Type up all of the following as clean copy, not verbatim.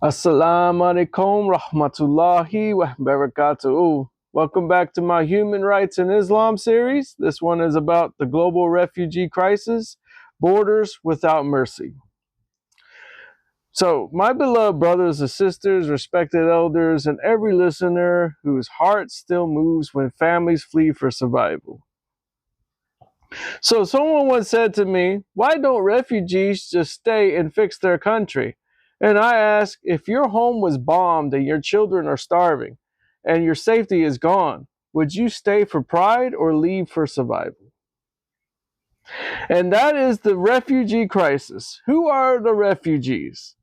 Assalamu alaikum rahmatullahi wa barakatuh. Welcome back to my Human Rights in Islam series. This one is about the global refugee crisis, borders without mercy. So, my beloved brothers and sisters, respected elders, and every listener whose heart still moves when families flee for survival. So, someone once said to me, why don't refugees just stay and fix their country? And I ask, if your home was bombed and your children are starving and your safety is gone, would you stay for pride or leave for survival? And that is the refugee crisis. Who are the refugees?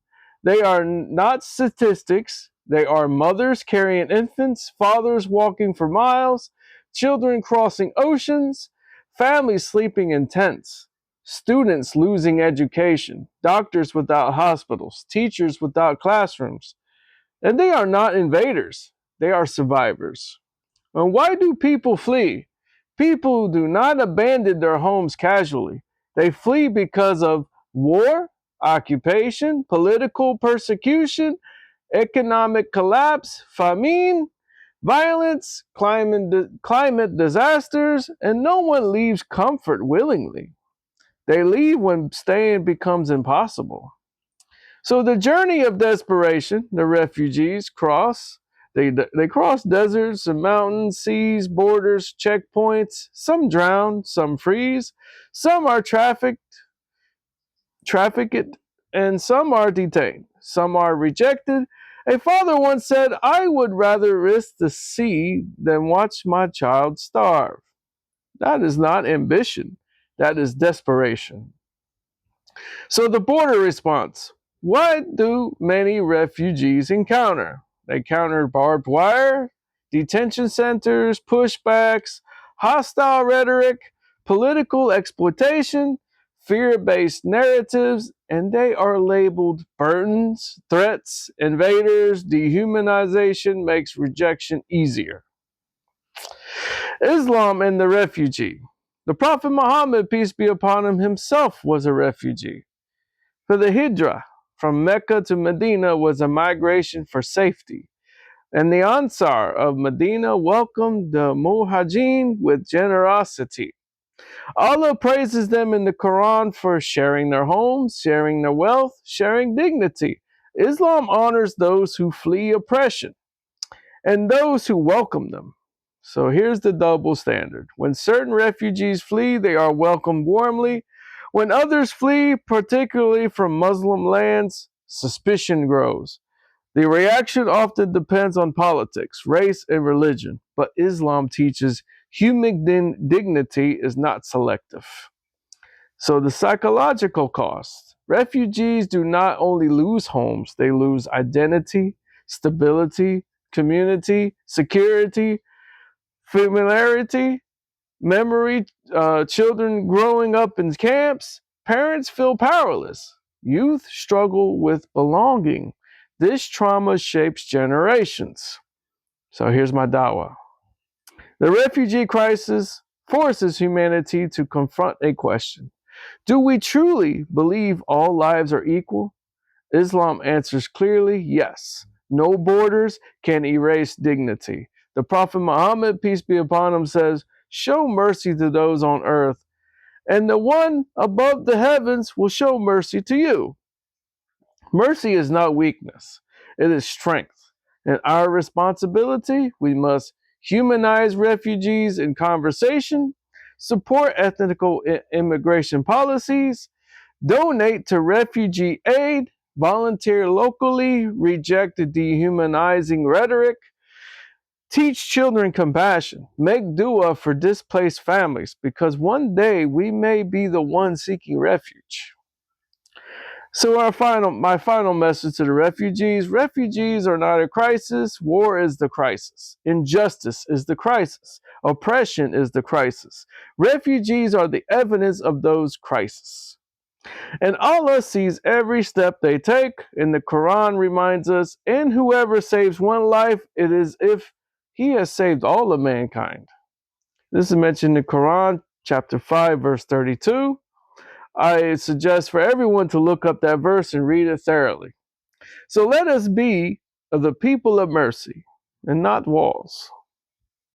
They are not statistics. They are mothers carrying infants, fathers walking for miles, children crossing oceans, families sleeping in tents, students losing education, doctors without hospitals, teachers without classrooms. And they are not invaders. They are survivors. And why do people flee? People do not abandon their homes casually. They flee because of war, occupation, political persecution, economic collapse, famine, violence, climate disasters, and no one leaves comfort willingly. They leave when staying becomes impossible. So the journey of desperation, the refugees cross. They cross deserts and mountains, seas, borders, checkpoints. Some drown, some freeze, some are trafficked, and some are detained. Some are rejected. A father once said, "I would rather risk the sea than watch my child starve." That is not ambition. That is desperation. So the border response. What do many refugees encounter? They encounter barbed wire, detention centers, pushbacks, hostile rhetoric, political exploitation, fear-based narratives, and they are labeled burdens, threats, invaders. Dehumanization makes rejection easier. Islam and the refugee. The Prophet Muhammad, peace be upon him, himself was a refugee. For the Hijrah from Mecca to Medina was a migration for safety, and the Ansar of Medina welcomed the Muhajirin with generosity. Allah praises them in the Quran for sharing their homes, sharing their wealth, sharing dignity. Islam honors those who flee oppression and those who welcome them. So here's the double standard. When certain refugees flee, they are welcomed warmly. When others flee, particularly from Muslim lands, suspicion grows. The reaction often depends on politics, race, and religion, but Islam teaches human dignity is not selective. So the psychological cost. Refugees do not only lose homes, they lose identity, stability, community, security, familiarity, memory. Children growing up in camps, parents feel powerless. Youth struggle with belonging. This trauma shapes generations. So here's my dawah. The refugee crisis forces humanity to confront a question. Do we truly believe all lives are equal? Islam answers clearly yes. No borders can erase dignity. The Prophet Muhammad, peace be upon him, says, show mercy to those on earth, and the one above the heavens will show mercy to you. Mercy is not weakness, it is strength. And our responsibility, we must humanize refugees in conversation, support ethnical immigration policies, donate to refugee aid, volunteer locally, reject the dehumanizing rhetoric, teach children compassion, make dua for displaced families, because one day we may be the ones seeking refuge. So my final message to the refugees: refugees are not a crisis. War is the crisis. Injustice is the crisis. Oppression is the crisis. Refugees are the evidence of those crises. And Allah sees every step they take, and the Quran reminds us, and whoever saves one life, it is if he has saved all of mankind. This is mentioned in the Quran, chapter 5, verse 32. I suggest for everyone to look up that verse and read it thoroughly. So let us be of the people of mercy and not walls.